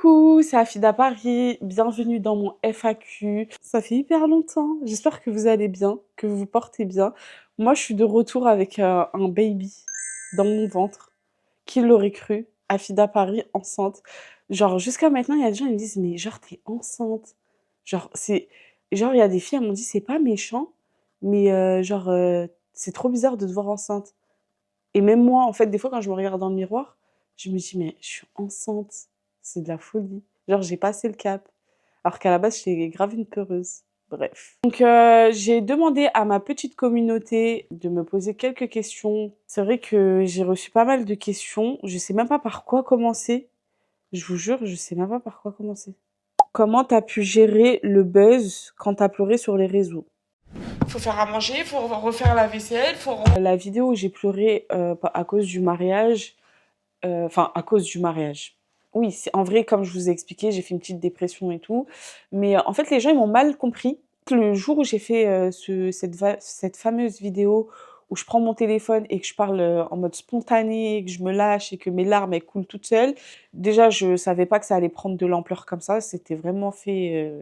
Coucou, c'est Afida Paris, bienvenue dans mon FAQ. Ça fait hyper longtemps, j'espère que vous allez bien, que vous vous portez bien. Moi je suis de retour avec un baby dans mon ventre. Qui l'aurait cru? Afida Paris enceinte. Genre jusqu'à maintenant il y a des gens qui me disent mais genre t'es enceinte. Genre il y a des filles elles m'ont dit c'est pas méchant mais c'est trop bizarre de te voir enceinte. Et même moi, en fait, des fois, quand je me regarde dans le miroir, je me dis, mais je suis enceinte. C'est de la folie. Genre, j'ai passé le cap. Alors qu'à la base, j'étais grave une peureuse. Bref. Donc, j'ai demandé à ma petite communauté de me poser quelques questions. C'est vrai que j'ai reçu pas mal de questions. Je sais même pas par quoi commencer. Je vous jure, je sais même pas par quoi commencer. Comment t'as pu gérer le buzz quand t'as pleuré sur les réseaux? Faut faire à manger, faut refaire la vaisselle, La vidéo où j'ai pleuré à cause du mariage, enfin à cause du mariage. Oui, en vrai, comme je vous ai expliqué, j'ai fait une petite dépression et tout. Mais en fait, les gens, ils m'ont mal compris. Le jour où j'ai fait cette fameuse vidéo où je prends mon téléphone et que je parle en mode spontané, que je me lâche et que mes larmes, elles coulent toutes seules, déjà, je savais pas que ça allait prendre de l'ampleur comme ça. C'était vraiment fait...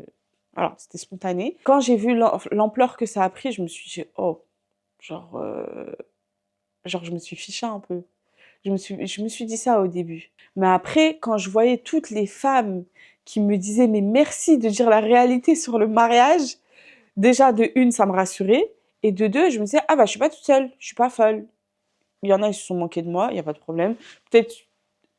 voilà, c'était spontané. Quand j'ai vu l'ampleur que ça a pris, je me suis dit, oh, genre, je me suis fichée un peu. Je me suis dit ça au début. Mais après, quand je voyais toutes les femmes qui me disaient mais merci de dire la réalité sur le mariage, déjà de une, ça me rassurait. Et de deux, je me disais, ah bah je suis pas toute seule, je suis pas folle. Il y en a, ils se sont moqués de moi, il n'y a pas de problème. Peut-être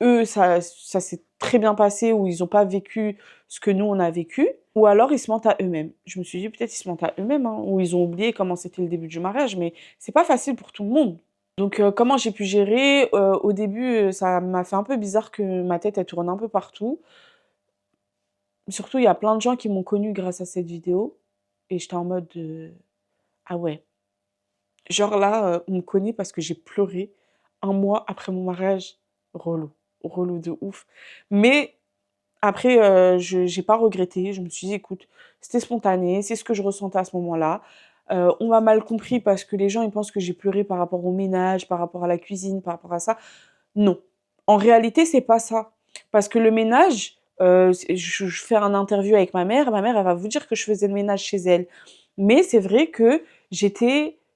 eux, ça s'est très bien passé ou ils n'ont pas vécu ce que nous, on a vécu. Ou alors, ils se mentent à eux-mêmes. Je me suis dit, peut-être ils se mentent à eux-mêmes, hein, ou ils ont oublié comment c'était le début du mariage, mais c'est pas facile pour tout le monde. Donc, comment j'ai pu gérer? Au début, ça m'a fait un peu bizarre que ma tête, elle tourne un peu partout. Surtout, il y a plein de gens qui m'ont connue grâce à cette vidéo. Et j'étais en mode, ah ouais. Genre là, on me connaît parce que j'ai pleuré un mois après mon mariage. Relou. Relou de ouf. Mais après, j'ai pas regretté. Je me suis dit, écoute, c'était spontané, c'est ce que je ressentais à ce moment-là. On m'a mal compris parce que les gens, ils pensent que j'ai pleuré par rapport au ménage, par rapport à la cuisine, par rapport à ça. Non. En réalité, c'est pas ça. Parce que le ménage, je fais un interview avec ma mère, elle va vous dire que je faisais le ménage chez elle. Mais c'est vrai que je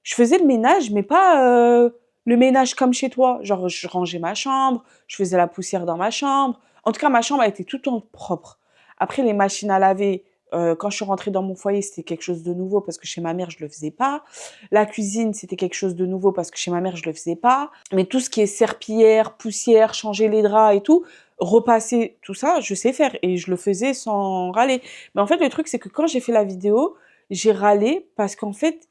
faisais le ménage, mais pas le ménage comme chez toi. Genre, je rangeais ma chambre, je faisais la poussière dans ma chambre. En tout cas, ma chambre, elle était tout en propre. Après, les machines à laver, quand je suis rentrée dans mon foyer, c'était quelque chose de nouveau parce que chez ma mère, je le faisais pas. La cuisine, c'était quelque chose de nouveau parce que chez ma mère, je le faisais pas. Mais tout ce qui est serpillière, poussière, changer les draps et tout, repasser tout ça, je sais faire et je le faisais sans râler. Mais en fait, le truc, c'est que quand j'ai fait la vidéo, j'ai râlé parce qu'en fait,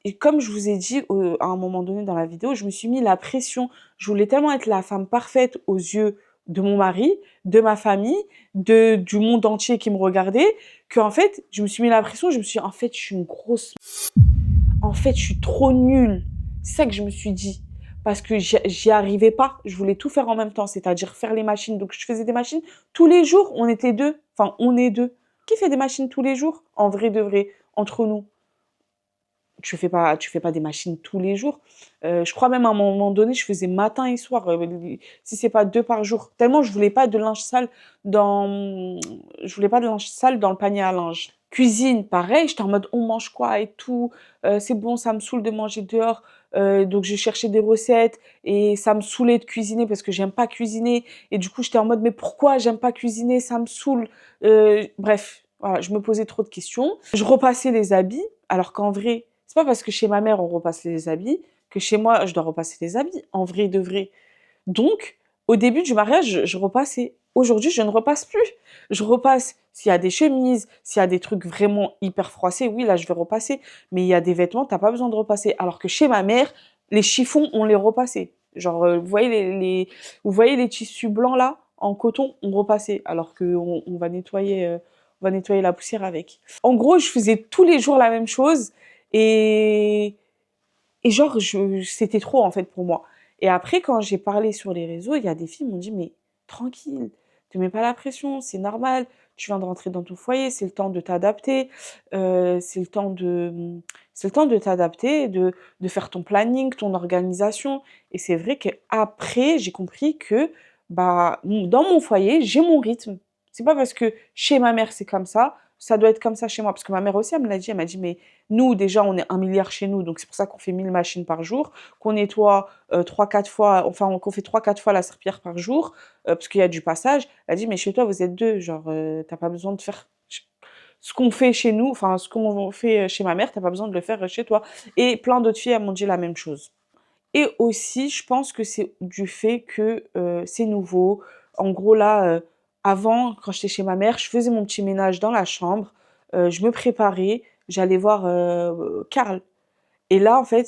et comme je vous ai dit à un moment donné dans la vidéo, je me suis mis la pression. Je voulais tellement être la femme parfaite aux yeux de mon mari, de ma famille, du monde entier qui me regardait, qu'en fait, je me suis mis la pression. Je me suis dit, en fait, je suis une grosse... En fait, je suis trop nulle. C'est ça que je me suis dit. Parce que j'y arrivais pas. Je voulais tout faire en même temps, c'est-à-dire faire les machines. Donc, je faisais des machines tous les jours. On était deux. Enfin, on est deux. Qui fait des machines tous les jours? En vrai de vrai, entre nous. Tu fais pas des machines tous les jours. Je crois même à un moment donné, je faisais matin et soir, si c'est pas 2 par jour. Tellement je voulais pas de linge sale je voulais pas de linge sale dans le panier à linge. Cuisine, pareil, j'étais en mode on mange quoi et tout. C'est bon, ça me saoule de manger dehors. Donc je cherchais des recettes et ça me saoulait de cuisiner parce que j'aime pas cuisiner. Et du coup, j'étais en mode mais pourquoi j'aime pas cuisiner? Ça me saoule. Bref, voilà, je me posais trop de questions. Je repassais les habits, alors qu'en vrai, c'est pas parce que chez ma mère on repasse les habits que chez moi je dois repasser les habits, en vrai de vrai. Donc, au début du mariage, je repassais. Aujourd'hui, je ne repasse plus. Je repasse s'il y a des chemises, s'il y a des trucs vraiment hyper froissés, oui, là je vais repasser. Mais il y a des vêtements, t'as pas besoin de repasser. Alors que chez ma mère, les chiffons, on les repassait. Genre, vous voyez vous voyez les tissus blancs là, en coton, on repassait. Alors qu'on on va nettoyer la poussière avec. En gros, je faisais tous les jours la même chose. Et, et genre, c'était trop en fait pour moi. Et après, quand j'ai parlé sur les réseaux, il y a des filles qui m'ont dit, mais tranquille, te mets pas la pression, c'est normal, tu viens de rentrer dans ton foyer, c'est le temps de t'adapter, c'est le temps de t'adapter, de faire ton planning, ton organisation. Et c'est vrai qu'après, j'ai compris que bah, dans mon foyer, j'ai mon rythme. C'est pas parce que chez ma mère c'est comme ça doit être comme ça chez moi. Parce que ma mère aussi, elle me l'a dit, elle m'a dit, mais nous, déjà, on est 1 milliard chez nous, donc c'est pour ça qu'on fait 1000 machines par jour, qu'on nettoie 3-4 fois, enfin, qu'on fait 3-4 fois la serpillière par jour, parce qu'il y a du passage. Elle a dit, mais chez toi, vous êtes deux, genre, t'as pas besoin de faire ce qu'on fait chez nous, enfin, ce qu'on fait chez ma mère, t'as pas besoin de le faire chez toi. Et plein d'autres filles, elles m'ont dit la même chose. Et aussi, je pense que c'est du fait que c'est nouveau. En gros, là, avant, quand j'étais chez ma mère, je faisais mon petit ménage dans la chambre, je me préparais, j'allais voir Karl. Et là, en fait,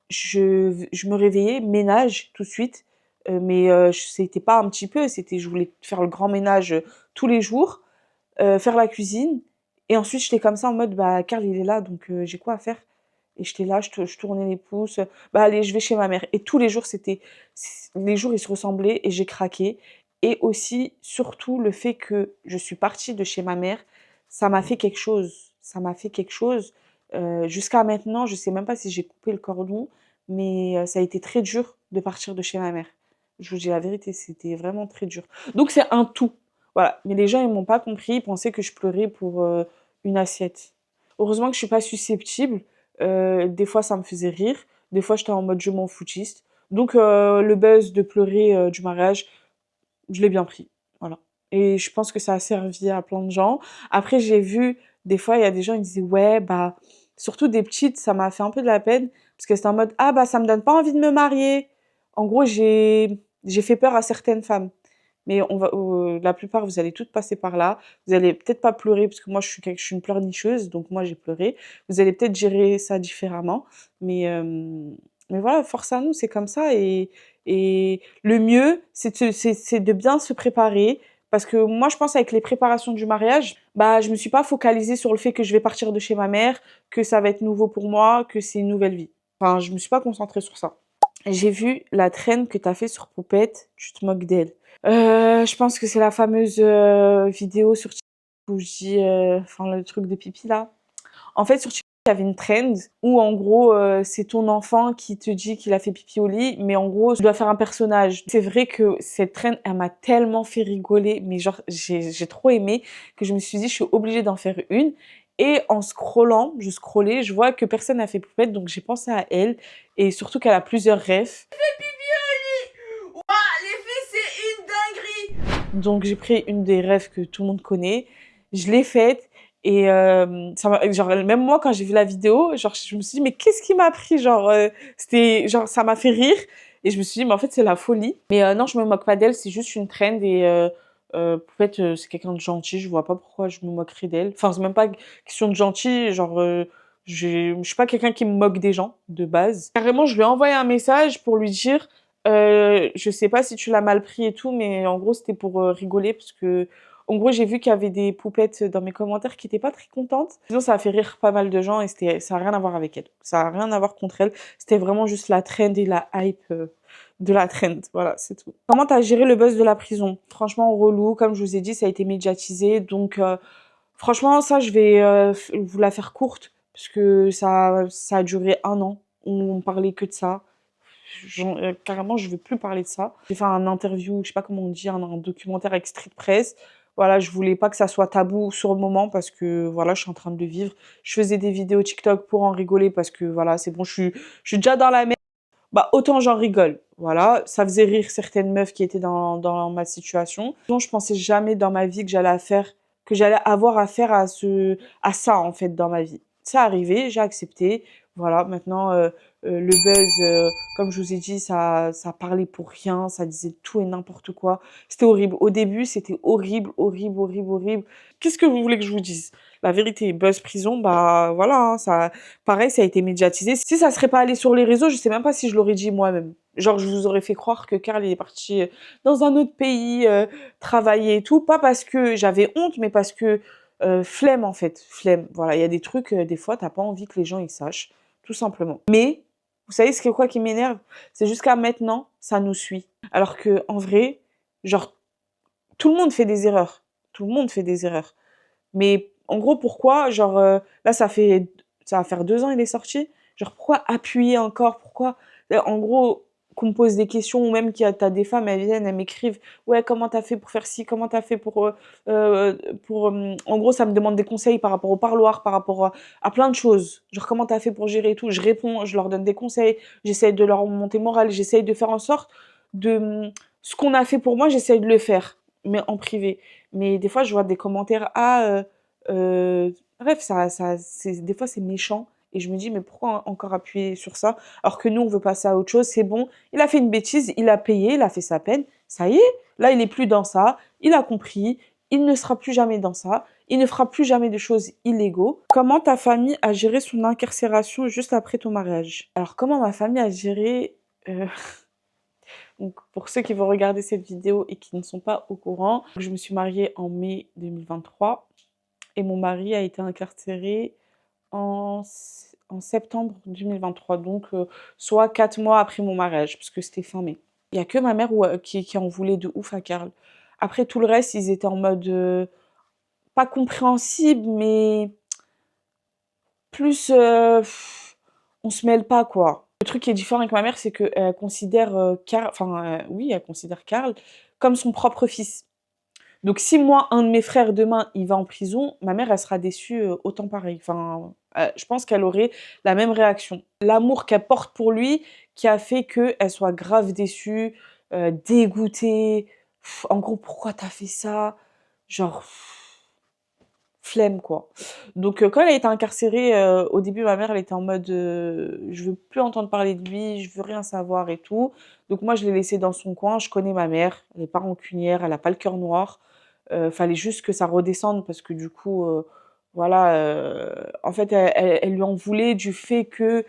je me réveillais, ménage tout de suite, mais c'était pas un petit peu, c'était, je voulais faire le grand ménage tous les jours, faire la cuisine, et ensuite j'étais comme ça en mode, bah, Karl il est là, donc j'ai quoi à faire? Et j'étais là, je tournais les pouces, bah allez, je vais chez ma mère. Et tous les jours, les jours ils se ressemblaient et j'ai craqué. Et aussi, surtout, le fait que je suis partie de chez ma mère, ça m'a fait quelque chose. Ça m'a fait quelque chose. Jusqu'à maintenant, je sais même pas si j'ai coupé le cordon, mais ça a été très dur de partir de chez ma mère. Je vous dis la vérité, c'était vraiment très dur. Donc c'est un tout. Voilà. Mais les gens, ils m'ont pas compris, ils pensaient que je pleurais pour une assiette. Heureusement que je suis pas susceptible. Des fois, ça me faisait rire. Des fois, j'étais en mode je m'en foutiste. Donc, le buzz de pleurer du mariage, je l'ai bien pris. Voilà. Et je pense que ça a servi à plein de gens. Après, j'ai vu, des fois, il y a des gens qui disaient, ouais, bah, surtout des petites, ça m'a fait un peu de la peine. Parce que c'était en mode, ah, bah, ça me donne pas envie de me marier. En gros, j'ai fait peur à certaines femmes. Mais la plupart, vous allez toutes passer par là. Vous allez peut-être pas pleurer, parce que moi, je suis une pleurnicheuse, donc moi, j'ai pleuré. Vous allez peut-être gérer ça différemment. Mais, euh, mais voilà, force à nous, c'est comme ça. Et le mieux, c'est de bien se préparer. Parce que moi, je pense avec les préparations du mariage, bah, je me suis pas focalisée sur le fait que je vais partir de chez ma mère, que ça va être nouveau pour moi, que c'est une nouvelle vie. Enfin, je me suis pas concentrée sur ça. J'ai vu la traîne que t'as fait sur Poupette, tu te moques d'elle. Je pense que c'est la fameuse vidéo sur TikTok où je dis, enfin le truc de pipi là. En fait, sur TikTok, il y avait une trend où en gros, c'est ton enfant qui te dit qu'il a fait pipi au lit, mais en gros, tu dois faire un personnage. C'est vrai que cette trend, elle m'a tellement fait rigoler, mais genre, j'ai trop aimé que je me suis dit, je suis obligée d'en faire une. Et en scrollant, je scrollais, je vois que personne n'a fait poupette, donc j'ai pensé à elle, et surtout qu'elle a plusieurs refs. Ouah, l'effet, c'est une dinguerie. Donc j'ai pris une des rêves que tout le monde connaît, je l'ai faite et genre même moi quand j'ai vu la vidéo, genre je me suis dit mais qu'est-ce qui m'a pris genre c'était genre ça m'a fait rire et je me suis dit mais en fait c'est la folie. Mais non, je me moque pas d'elle, c'est juste une trend et peut-être c'est quelqu'un de gentil, je vois pas pourquoi je me moquerais d'elle. Enfin, c'est même pas question de gentil, genre je suis pas quelqu'un qui me moque des gens de base. Carrément, je lui ai envoyé un message pour lui dire je sais pas si tu l'as mal pris et tout, mais en gros, c'était pour rigoler parce que, en gros, j'ai vu qu'il y avait des poupettes dans mes commentaires qui étaient pas très contentes. Sinon, ça a fait rire pas mal de gens et ça a rien à voir avec elle. Ça a rien à voir contre elle. C'était vraiment juste la trend et la hype de la trend. Voilà, c'est tout. Comment t'as géré le buzz de la prison? Franchement, relou. Comme je vous ai dit, ça a été médiatisé. Donc, franchement, ça, je vais vous la faire courte parce que ça a duré 1 an. On parlait que de ça. Carrément, je veux plus parler de ça. J'ai fait un interview, je sais pas comment on dit, un documentaire extrait de presse. Voilà, je voulais pas que ça soit tabou sur le moment parce que voilà, je suis en train de le vivre. Je faisais des vidéos TikTok pour en rigoler parce que voilà, c'est bon, je suis déjà dans la merde. Bah, autant j'en rigole. Voilà, ça faisait rire certaines meufs qui étaient dans ma situation. Donc, je pensais jamais dans ma vie que j'allais avoir affaire à ça, en fait, dans ma vie. C'est arrivé, j'ai accepté. Voilà, maintenant, le buzz, comme je vous ai dit, ça parlait pour rien, ça disait tout et n'importe quoi. C'était horrible. Au début, c'était horrible, horrible, horrible, horrible. Qu'est-ce que vous voulez que je vous dise? La vérité, buzz prison, bah voilà, hein, ça, pareil, ça a été médiatisé. Si ça serait pas allé sur les réseaux, je sais même pas si je l'aurais dit moi-même. Genre, je vous aurais fait croire que Karl il est parti dans un autre pays travailler et tout, pas parce que j'avais honte, mais parce que flemme en fait, flemme. Voilà, il y a des trucs, des fois, t'as pas envie que les gens ils sachent, tout simplement. Mais vous savez ce que quoi qui m'énerve, c'est jusqu'à maintenant, ça nous suit. Alors que en vrai, genre tout le monde fait des erreurs, tout le monde fait des erreurs. Mais en gros, pourquoi, genre, là, ça va faire 2 ans, il est sorti. Genre, pourquoi appuyer encore? Pourquoi? En gros, qu'on me pose des questions ou même t'as des femmes, elles viennent, elles m'écrivent, ouais, comment t'as fait pour faire ci, comment t'as fait en gros, ça me demande des conseils par rapport au parloir, par rapport à plein de choses. Genre, comment t'as fait pour gérer et tout. Je réponds, je leur donne des conseils, j'essaye de leur monter morale, j'essaye de faire en sorte de, ce qu'on a fait pour moi, j'essaye de le faire, mais en privé. Mais des fois, je vois des commentaires, bref, des fois, c'est méchant. Et je me dis, mais pourquoi encore appuyer sur ça? Alors que nous, on veut passer à autre chose, c'est bon. Il a fait une bêtise, il a payé, il a fait sa peine. Ça y est, là, il est plus dans ça. Il a compris. Il ne sera plus jamais dans ça. Il ne fera plus jamais de choses illégaux. Comment ta famille a géré son incarcération juste après ton mariage? Alors, comment ma famille a géré... Donc, pour ceux qui vont regarder cette vidéo et qui ne sont pas au courant, je me suis mariée en mai 2023 et mon mari a été incarcéré en septembre 2023, donc soit 4 mois après mon mariage, parce que c'était fin mai. Il n'y a que ma mère qui en voulait de ouf à Karl. Après, tout le reste, ils étaient en mode pas compréhensible, mais plus on se mêle pas, quoi. Le truc qui est différent avec ma mère, c'est qu'elle considère Karl, enfin, oui, elle considère Karl comme son propre fils. Donc si moi, un de mes frères demain, il va en prison, ma mère, elle sera déçue autant pareil. Enfin, je pense qu'elle aurait la même réaction. L'amour qu'elle porte pour lui qui a fait qu'elle soit grave déçue, dégoûtée. En gros, pourquoi t'as fait ça? Genre, flemme, quoi. Donc quand elle a été incarcérée, au début, ma mère, elle était en mode je veux plus entendre parler de lui, je veux rien savoir et tout. Donc moi, je l'ai laissée dans son coin. Je connais ma mère, elle n'est pas rancunière, elle a pas le cœur noir. Fallait juste que ça redescende parce que du coup, voilà, en fait, elle lui en voulait du fait que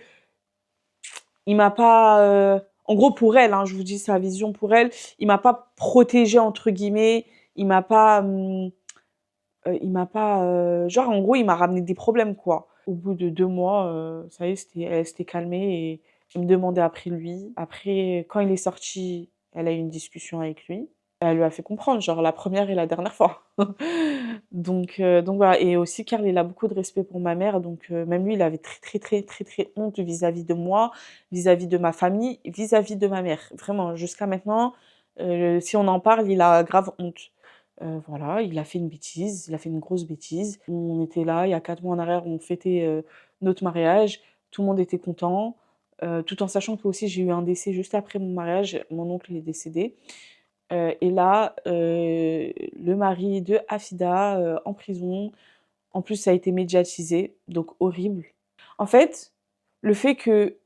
il m'a pas, en gros pour elle, hein, je vous dis sa vision pour elle, il m'a pas protégée entre guillemets, il m'a pas, genre en gros il m'a ramené des problèmes quoi. Au bout de 2 mois, ça y est, elle s'était calmée et il me demandait après lui. Après, quand il est sorti, elle a eu une discussion avec lui. Elle lui a fait comprendre, genre la première et la dernière fois. Donc voilà. Et aussi, Karl, il a beaucoup de respect pour ma mère. Donc même lui, il avait très, très, très, très, très honte vis-à-vis de moi, vis-à-vis de ma famille, vis-à-vis de ma mère. Vraiment, jusqu'à maintenant, si on en parle, il a grave honte. Voilà, il a fait une bêtise, il a fait une grosse bêtise. On était là, il y a 4 mois en arrière, on fêtait notre mariage. Tout le monde était content. Tout en sachant que aussi j'ai eu un décès juste après mon mariage. Mon oncle est décédé. Et là, le mari de Afida en prison. En plus, ça a été médiatisé, donc horrible. En fait, le fait que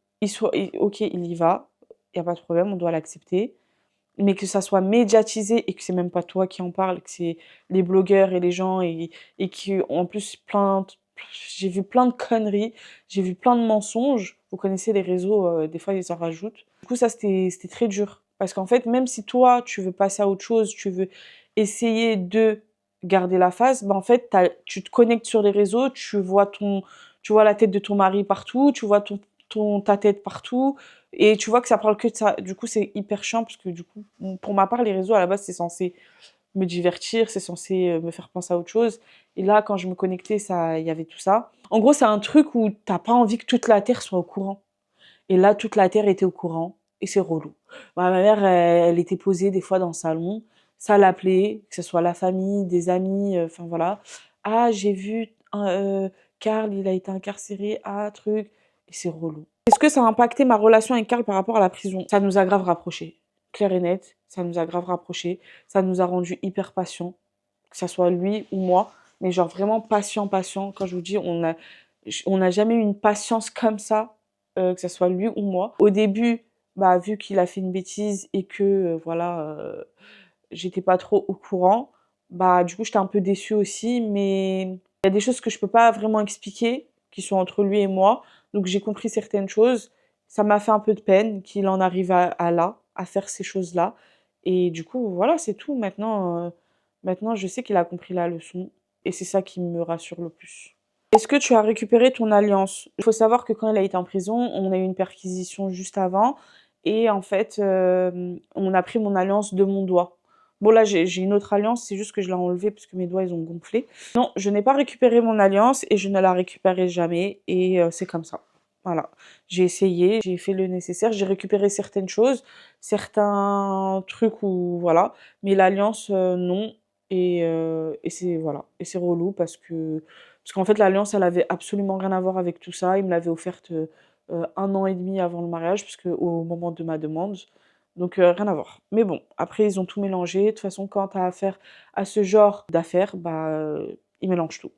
ok, il y va, il y a pas de problème, on doit l'accepter. Mais que ça soit médiatisé et que c'est même pas toi qui en parle, que c'est les blogueurs et les gens et qui en plus j'ai vu plein de conneries, j'ai vu plein de mensonges. Vous connaissez les réseaux, des fois ils en rajoutent. Du coup ça c'était très dur parce qu'en fait même si toi tu veux passer à autre chose, tu veux essayer de garder la face, bah en fait tu te connectes sur les réseaux, tu vois la tête de ton mari partout, tu vois ta tête partout. Et tu vois que ça parle que de ça. Du coup, c'est hyper chiant parce que du coup, pour ma part, les réseaux, à la base, c'est censé me divertir, c'est censé me faire penser à autre chose. Et là, quand je me connectais, il y avait tout ça. En gros, c'est un truc où t'as pas envie que toute la Terre soit au courant. Et là, toute la Terre était au courant. Et c'est relou. Bah, ma mère, elle était posée des fois dans le salon. Ça l'appelait, que ce soit la famille, des amis, enfin voilà. Ah, j'ai vu Karl, il a été incarcéré. Ah, truc. Et c'est relou. Est-ce que ça a impacté ma relation avec Karl par rapport à la prison? Ça nous a grave rapprochés. Clair et net, ça nous a grave rapprochés. Ça nous a rendus hyper patients. Que ça soit lui ou moi. Mais genre vraiment patient, patient. Quand je vous dis, on n'a jamais eu une patience comme ça, que ça soit lui ou moi. Au début, bah, vu qu'il a fait une bêtise et que, voilà, j'étais pas trop au courant, bah, du coup, j'étais un peu déçue aussi. Mais il y a des choses que je peux pas vraiment expliquer, qui sont entre lui et moi. Donc j'ai compris certaines choses. Ça m'a fait un peu de peine qu'il en arrive à faire ces choses-là. Et du coup, voilà, c'est tout. Maintenant, je sais qu'il a compris la leçon. Et c'est ça qui me rassure le plus. Est-ce que tu as récupéré ton alliance? Il faut savoir que quand il a été en prison, on a eu une perquisition juste avant. Et en fait, on a pris mon alliance de mon doigt. Bon, là, j'ai une autre alliance, c'est juste que je l'ai enlevée parce que mes doigts, ils ont gonflé. Non, je n'ai pas récupéré mon alliance et je ne la récupérerai jamais. Et c'est comme ça. Voilà, j'ai essayé, j'ai fait le nécessaire, j'ai récupéré certaines choses, certains trucs où voilà, mais l'alliance non et c'est voilà et c'est relou parce qu'en fait l'alliance elle avait absolument rien à voir avec tout ça. Il me l'avait offerte 1 an et demi avant le mariage puisque au moment de ma demande, donc rien à voir. Mais bon, après ils ont tout mélangé. De toute façon, quand t'as affaire à ce genre d'affaires, bah ils mélangent tout.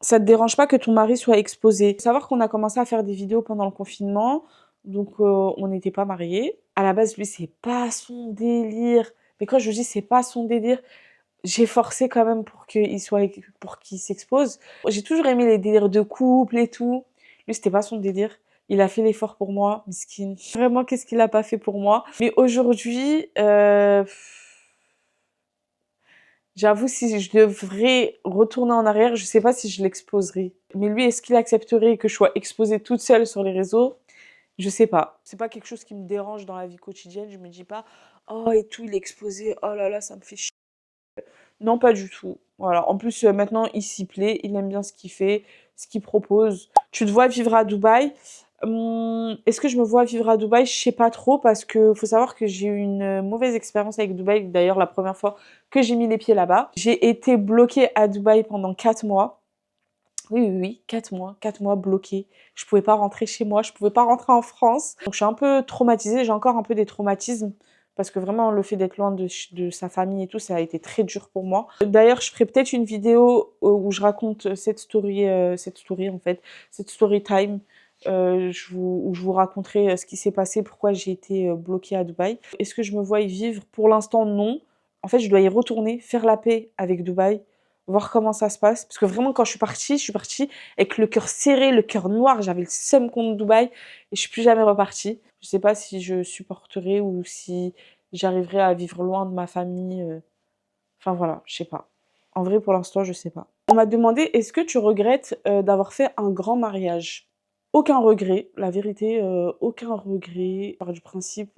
Ça te dérange pas que ton mari soit exposé? Faut savoir qu'on a commencé à faire des vidéos pendant le confinement, donc on n'était pas mariés. À la base, lui, c'est pas son délire. Mais quand je dis c'est pas son délire, j'ai forcé quand même pour qu'il s'expose. J'ai toujours aimé les délires de couple et tout. Lui, c'était pas son délire. Il a fait l'effort pour moi, miskin. Vraiment, qu'est-ce qu'il a pas fait pour moi? Mais aujourd'hui, j'avoue, si je devrais retourner en arrière, je sais pas si je l'exposerais. Mais lui, est-ce qu'il accepterait que je sois exposée toute seule sur les réseaux? Je sais pas. C'est pas quelque chose qui me dérange dans la vie quotidienne. Je me dis pas, oh et tout, il est exposé, oh là là, ça me fait chier. Non, pas du tout. Voilà. En plus, maintenant, il s'y plaît, il aime bien ce qu'il fait, ce qu'il propose. Tu te vois vivre à Dubaï? Est-ce que je me vois vivre à Dubaï? Je sais pas trop parce que faut savoir que j'ai eu une mauvaise expérience avec Dubaï. D'ailleurs, la première fois que j'ai mis les pieds là-bas, j'ai été bloquée à Dubaï pendant 4 mois. Oui, oui, oui, 4 mois, 4 mois bloquée. Je pouvais pas rentrer chez moi, je pouvais pas rentrer en France. Donc je suis un peu traumatisée, j'ai encore un peu des traumatismes parce que vraiment le fait d'être loin de sa famille et tout, ça a été très dur pour moi. D'ailleurs, je ferai peut-être une vidéo où je raconte cette story en fait, cette story time. Où je vous raconterai ce qui s'est passé, pourquoi j'ai été bloquée à Dubaï. Est-ce que je me vois y vivre? Pour l'instant, non. En fait, je dois y retourner, faire la paix avec Dubaï, voir comment ça se passe. Parce que vraiment, quand je suis partie avec le cœur serré, le cœur noir. J'avais le seum contre Dubaï et je suis plus jamais repartie. Je sais pas si je supporterai ou si j'arriverai à vivre loin de ma famille. Enfin voilà, je sais pas. En vrai, pour l'instant, je sais pas. On m'a demandé, est-ce que tu regrettes d'avoir fait un grand mariage? Aucun regret, la vérité, aucun regret. Par du principe,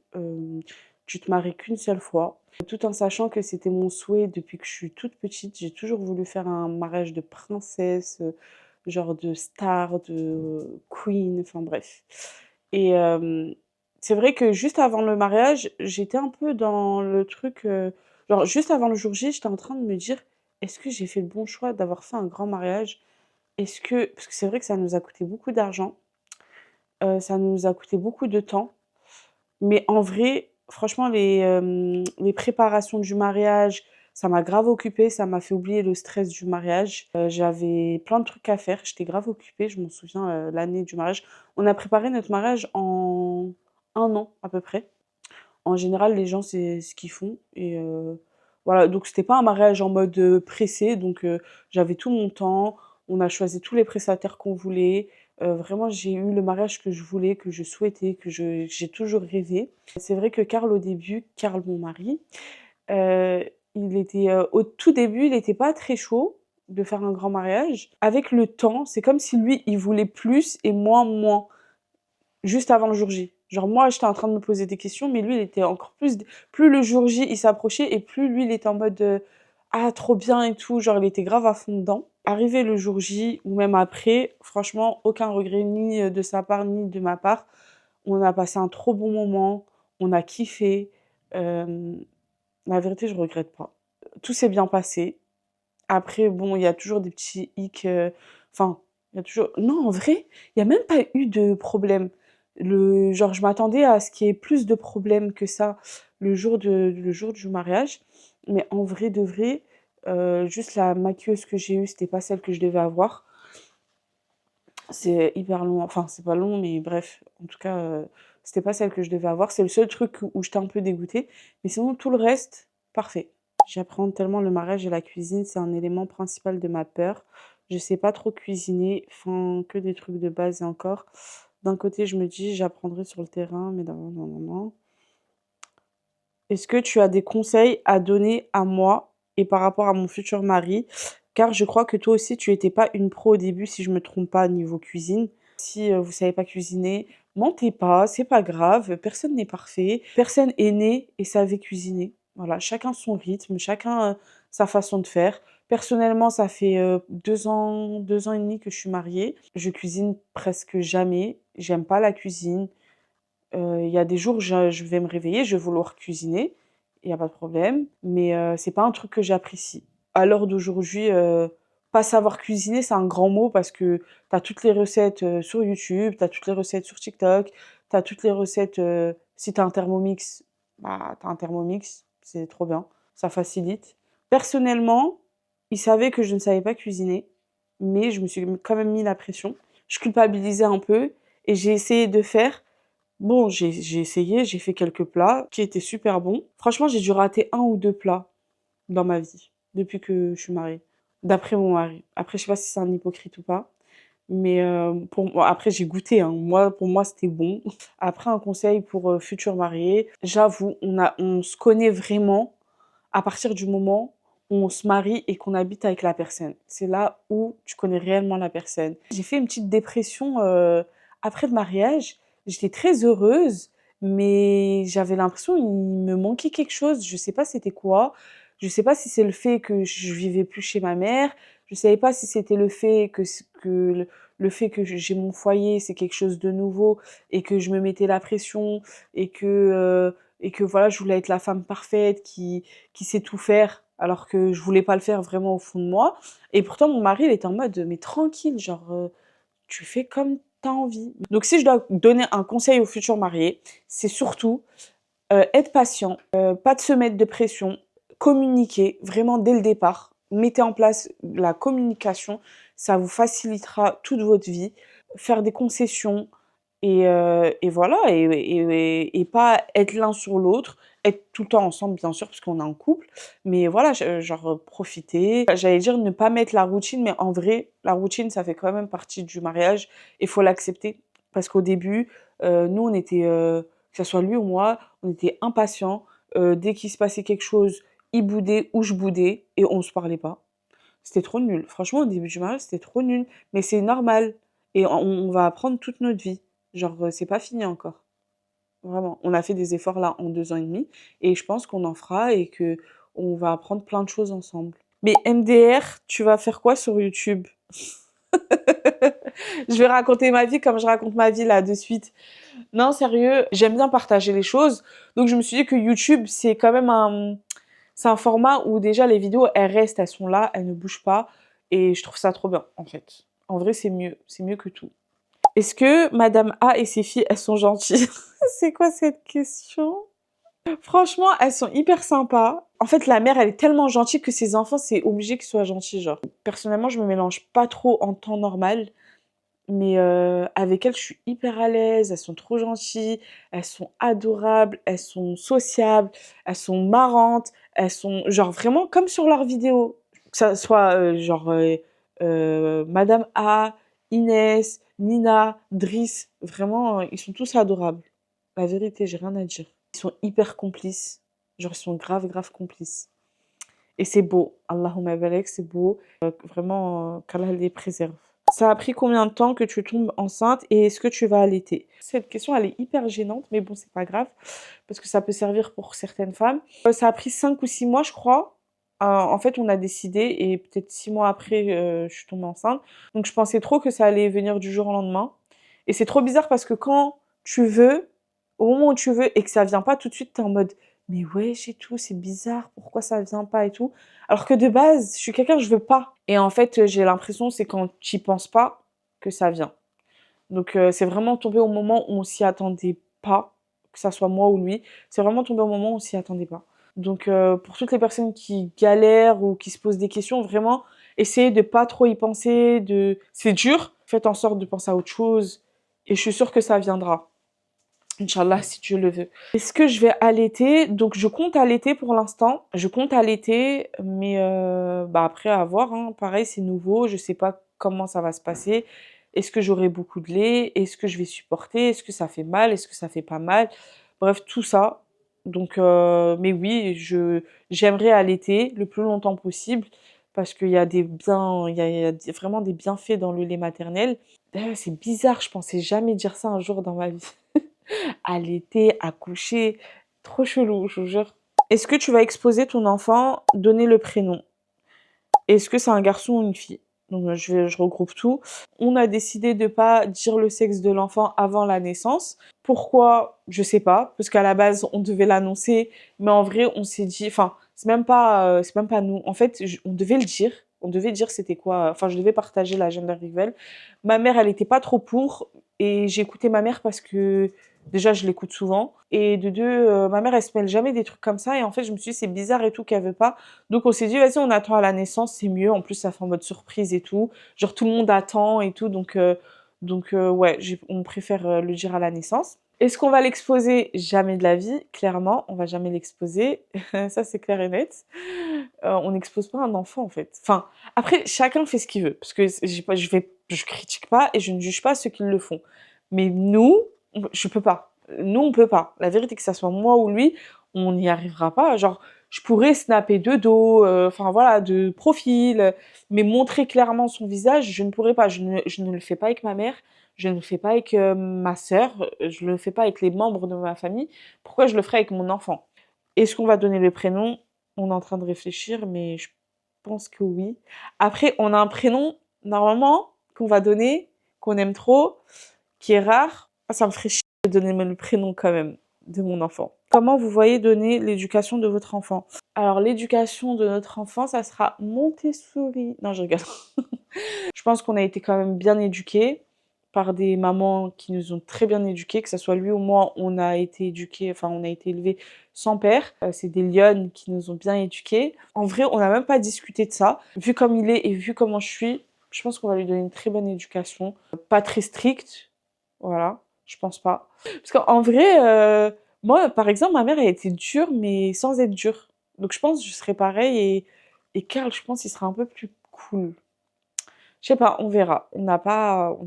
tu te maries qu'une seule fois. Tout en sachant que c'était mon souhait depuis que je suis toute petite. J'ai toujours voulu faire un mariage de princesse, genre de star, de queen, enfin bref. Et c'est vrai que juste avant le mariage, j'étais un peu dans le truc, genre juste avant le jour J, j'étais en train de me dire: «Est-ce que j'ai fait le bon choix d'avoir fait un grand mariage? Est-ce que» parce que c'est vrai que ça nous a coûté beaucoup d'argent, ça nous a coûté beaucoup de temps. Mais en vrai, franchement, les préparations du mariage, ça m'a grave occupée, ça m'a fait oublier le stress du mariage. J'avais plein de trucs à faire, j'étais grave occupée, je m'en souviens, l'année du mariage. On a préparé notre mariage en 1 an à peu près. En général, les gens, c'est ce qu'ils font et voilà, donc c'était pas un mariage en mode, pressé, donc j'avais tout mon temps. On a choisi tous les prestataires qu'on voulait. Vraiment, j'ai eu le mariage que je voulais, que je souhaitais, j'ai toujours rêvé. C'est vrai que Karl, au début, Karl, mon mari, heu, au tout début, il était pas très chaud de faire un grand mariage. Avec le temps, c'est comme si lui, il voulait plus et moi, moins. Juste avant le jour J. Genre moi, j'étais en train de me poser des questions, mais lui, il était encore plus le jour J, il s'approchait et plus lui, il était en mode, «Ah trop bien et tout», genre il était grave à fond dedans. Arrivé le jour J ou même après, franchement, aucun regret ni, de sa part ni de ma part. On a passé un trop bon moment, on a kiffé, hem, la vérité, je regrette pas. Tout s'est bien passé. Après bon, il y a toujours des petits hicks, enfin, il y a toujours non, en vrai, il y a même pas eu de problème. Genre, je m'attendais à ce qu'il y ait plus de problèmes que ça le jour du mariage, mais en vrai de vrai, juste la maquilleuse que j'ai eue, c'était pas celle que je devais avoir. C'est hyper long, enfin, c'est pas long, mais bref, en tout cas, c'était pas celle que je devais avoir. C'est le seul truc où j'étais un peu dégoûtée, mais sinon tout le reste, parfait. J'apprends tellement le mariage et la cuisine, c'est un élément principal de ma peur. Je sais pas trop cuisiner, enfin, que des trucs de base et encore. D'un côté, je me dis: «J'apprendrai sur le terrain», mais non, non, non, non. Est-ce que tu as des conseils à donner à moi et par rapport à mon futur mari? Car je crois que toi aussi, tu étais pas une pro au début, si je me trompe pas, niveau cuisine. Si, vous savez pas cuisiner, mentez pas, c'est pas grave, personne n'est parfait. Personne est né et savait cuisiner. Voilà, chacun son rythme, chacun, sa façon de faire. Personnellement, ça fait 2 ans et demi que je suis mariée. Je cuisine presque jamais. J'aime pas la cuisine. Il y a des jours, je vais me réveiller, je vais vouloir cuisiner. Il n'y a pas de problème. Mais c'est pas un truc que j'apprécie. À l'heure d'aujourd'hui, pas savoir cuisiner, c'est un grand mot parce que tu as toutes les recettes sur YouTube, tu as toutes les recettes sur TikTok, tu as toutes les recettes. Si tu as un Thermomix, bah, tu as un Thermomix. C'est trop bien. Ça facilite. Personnellement, il savait que je ne savais pas cuisiner, mais je me suis quand même mis la pression. Je culpabilisais un peu et j'ai essayé de faire. Bon, j'ai essayé, j'ai fait quelques plats qui étaient super bons. Franchement, j'ai dû rater un ou deux plats dans ma vie depuis que je suis mariée, d'après mon mari. Après, je sais pas si c'est un hypocrite ou pas, mais pour moi, après j'ai goûté, hein. Moi, pour moi, c'était bon. Après, un conseil pour futurs mariés, j'avoue, on se connaît vraiment à partir du moment où on se marie et qu'on habite avec la personne. C'est là où tu connais réellement la personne. J'ai fait une petite dépression après le mariage. J'étais très heureuse, mais j'avais l'impression qu'il me manquait quelque chose. Je sais pas c'était quoi. Je sais pas si c'est le fait que je vivais plus chez ma mère. Je savais pas si c'était le fait le fait que j'ai mon foyer, c'est quelque chose de nouveau et que je me mettais la pression et que voilà, je voulais être la femme parfaite qui sait tout faire, alors que je voulais pas le faire vraiment au fond de moi. Et pourtant, mon mari, il était en mode, mais tranquille, genre, tu fais comme t'as envie. Donc, si je dois donner un conseil aux futurs mariés, c'est surtout être patient, pas de se mettre de pression, communiquer vraiment dès le départ. Mettez en place la communication, ça vous facilitera toute votre vie. Faire des concessions, et voilà, et pas être l'un sur l'autre, être tout le temps ensemble, bien sûr, parce qu'on est en couple, mais voilà, genre profiter. J'allais dire ne pas mettre la routine, mais en vrai, la routine, ça fait quand même partie du mariage, il faut l'accepter. Parce qu'au début, nous, on était, que ce soit lui ou moi, on était impatients. Dès qu'il se passait quelque chose, il boudait ou je boudais, et on se parlait pas. C'était trop nul. Franchement, au début du mariage, c'était trop nul. Mais c'est normal. Et on va apprendre toute notre vie. Genre, c'est pas fini encore. Vraiment. On a fait des efforts là en 2 ans et demi. Et je pense qu'on en fera et que on va apprendre plein de choses ensemble. Mais MDR, tu vas faire quoi sur YouTube? Je vais raconter ma vie comme je raconte ma vie là de suite. Non, sérieux, j'aime bien partager les choses. Donc je me suis dit que YouTube, c'est quand même c'est un format où déjà les vidéos, elles restent, elles sont là, elles ne bougent pas. Et je trouve ça trop bien, en fait. En vrai, c'est mieux. C'est mieux que tout. Est-ce que Madame A et ses filles, elles sont gentilles? C'est quoi cette question? Franchement, elles sont hyper sympas. En fait, la mère, elle est tellement gentille que ses enfants, c'est obligé qu'ils soient gentils, genre. Personnellement, je me mélange pas trop en temps normal. Mais avec elles, je suis hyper à l'aise. Elles sont trop gentilles, elles sont adorables, elles sont sociables, elles sont marrantes, elles sont genre vraiment comme sur leurs vidéos. Que ça soit Madame A, Inès, Nina, Driss, vraiment, ils sont tous adorables. La vérité, j'ai rien à dire. Ils sont hyper complices. Genre, ils sont grave, grave complices. Et c'est beau. Allahumma barak, c'est beau. Vraiment, qu'Allah les préserve. Ça a pris combien de temps que tu tombes enceinte et est-ce que tu vas allaiter? Cette question, elle est hyper gênante, mais bon, c'est pas grave, parce que ça peut servir pour certaines femmes. Ça a pris 5 ou 6 mois, je crois. En fait, on a décidé et peut-être 6 mois après, je suis tombée enceinte. Donc, je pensais trop que ça allait venir du jour au lendemain. Et c'est trop bizarre parce que quand tu veux, au moment où tu veux et que ça vient pas tout de suite, t'es en mode, mais wesh et tout, c'est bizarre, pourquoi ça vient pas et tout. Alors que de base, je suis quelqu'un, je veux pas. Et en fait, j'ai l'impression, c'est quand tu y penses pas que ça vient. Donc, c'est vraiment tombé au moment où on s'y attendait pas, que ça soit moi ou lui. C'est vraiment tombé au moment où on s'y attendait pas. Donc, pour toutes les personnes qui galèrent ou qui se posent des questions, vraiment, essayez de pas trop y penser. C'est dur. Faites en sorte de penser à autre chose. Et je suis sûre que ça viendra. Inch'Allah, si Dieu le veut. Est-ce que je vais allaiter? Donc, je compte allaiter pour l'instant. Je compte allaiter, mais bah après, à voir, hein. Pareil, c'est nouveau. Je sais pas comment ça va se passer. Est-ce que j'aurai beaucoup de lait? Est-ce que je vais supporter? Est-ce que ça fait mal? Est-ce que ça fait pas mal? Bref, tout ça. Donc, mais oui, j'aimerais allaiter le plus longtemps possible parce qu'il y a vraiment des bienfaits dans le lait maternel. D'ailleurs, c'est bizarre, je pensais jamais dire ça un jour dans ma vie. Allaiter, accoucher, trop chelou, je vous jure. Est-ce que tu vas exposer ton enfant, donner le prénom? Est-ce que c'est un garçon ou une fille? Donc je regroupe tout. On a décidé de pas dire le sexe de l'enfant avant la naissance. Pourquoi? Je sais pas, parce qu'à la base on devait l'annoncer, mais en vrai on s'est dit, enfin c'est même pas nous. En fait, on devait le dire. On devait dire c'était quoi. Enfin, je devais partager la gender reveal. Ma mère, elle était pas trop pour, et j'ai écouté ma mère parce que déjà je l'écoute souvent, et de deux, ma mère elle se mêle jamais des trucs comme ça, et en fait je me suis dit c'est bizarre et tout qu'elle veut pas. Donc on s'est dit, vas-y, on attend à la naissance, c'est mieux. En plus, ça fait en mode surprise et tout. Genre, tout le monde attend et tout. Donc ouais, on préfère le dire à la naissance. Est-ce qu'on va l'exposer? Jamais de la vie, clairement. On va jamais l'exposer. Ça, c'est clair et net. On n'expose pas un enfant, en fait. Enfin, après, chacun fait ce qu'il veut. Parce que je critique pas et je ne juge pas ceux qui le font. Mais nous, je peux pas. Nous, on peut pas. La vérité, que ça soit moi ou lui, on n'y arrivera pas. Genre, je pourrais snapper de dos, enfin voilà, de profil, mais montrer clairement son visage, je ne pourrais pas. Je ne le fais pas avec ma mère, je ne le fais pas avec ma sœur, je ne le fais pas avec les membres de ma famille. Pourquoi je le ferais avec mon enfant? Est-ce qu'on va donner le prénom? On est en train de réfléchir, mais je pense que oui. Après, on a un prénom, normalement, qu'on va donner, qu'on aime trop, qui est rare. Ah, ça me ferait chier de donner le prénom quand même de mon enfant. Comment vous voyez donner l'éducation de votre enfant? Alors, l'éducation de notre enfant, ça sera Montessori. Non, je rigole. Je pense qu'on a été quand même bien éduqués par des mamans qui nous ont très bien éduqués, que ce soit lui ou moi, on a été éduqués, enfin, on a été élevés sans père. C'est des lionnes qui nous ont bien éduqués. En vrai, on n'a même pas discuté de ça. Vu comme il est et vu comment je suis, je pense qu'on va lui donner une très bonne éducation. Pas très stricte, voilà, je pense pas. Parce qu'en vrai, moi, par exemple, ma mère, elle était dure, mais sans être dure. Donc je pense que je serais pareil, et Karl, je pense qu'il sera un peu plus cool. Je sais pas, on verra. On n'a pas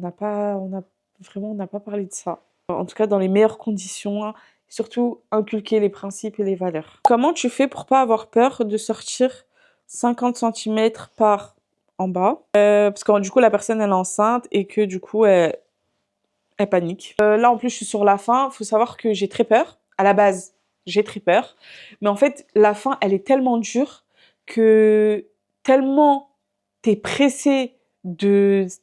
parlé de ça. En tout cas, dans les meilleures conditions, hein. Surtout inculquer les principes et les valeurs. Comment tu fais pour pas avoir peur de sortir 50 centimètres par en bas? Parce que du coup, la personne, elle est enceinte et que du coup, elle panique. Là, en plus, je suis sur la fin. Faut savoir que j'ai très peur. À la base, j'ai très peur. Mais en fait, la fin, elle est tellement dure que tellement t'es pressé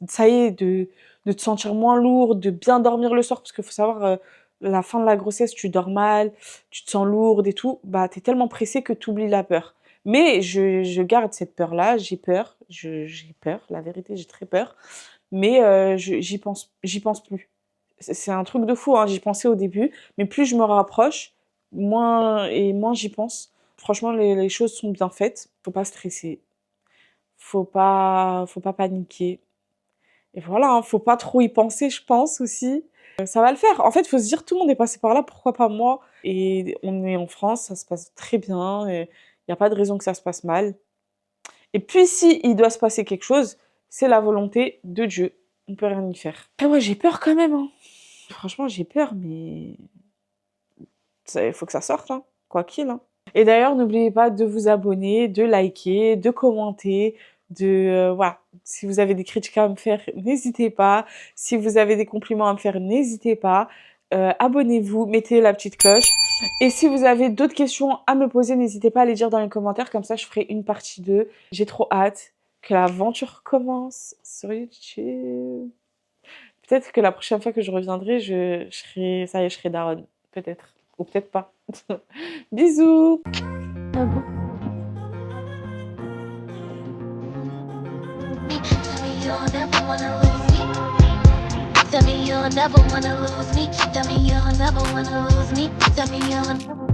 ça y est, de te sentir moins lourd, de bien dormir le soir. Parce qu'il faut savoir, la fin de la grossesse, tu dors mal, tu te sens lourde et tout. Bah, t'es tellement pressé que t'oublies la peur. Mais je garde cette peur-là. J'ai peur. J'ai peur. La vérité, j'ai très peur. Mais j'y pense plus. C'est un truc de fou, hein. J'y pensais au début, mais plus je me rapproche, moins j'y pense. Franchement, les choses sont bien faites. Faut pas stresser. Faut pas paniquer. Et voilà, hein, faut pas trop y penser, je pense aussi. Ça va le faire. En fait, faut se dire, tout le monde est passé par là, pourquoi pas moi? Et on est en France, ça se passe très bien. Il n'y a pas de raison que ça se passe mal. Et puis, si il doit se passer quelque chose, c'est la volonté de Dieu. On peut rien y faire. Ah ouais, j'ai peur quand même, hein. Franchement, j'ai peur, mais il faut que ça sorte, hein, quoi qu'il, hein. Et d'ailleurs, n'oubliez pas de vous abonner, de liker, de commenter, voilà. Si vous avez des critiques à me faire, n'hésitez pas. Si vous avez des compliments à me faire, n'hésitez pas. Abonnez-vous, mettez la petite cloche. Et si vous avez d'autres questions à me poser, n'hésitez pas à les dire dans les commentaires. Comme ça, je ferai une partie 2. J'ai trop hâte que l'aventure commence sur YouTube. Peut-être que la prochaine fois que je reviendrai, ça y est, je serai daronne. Peut-être. Ou peut-être pas. Bisous! Tell me you'll never wanna lose me. Tell me you'll never wanna lose me. Tell me you'll never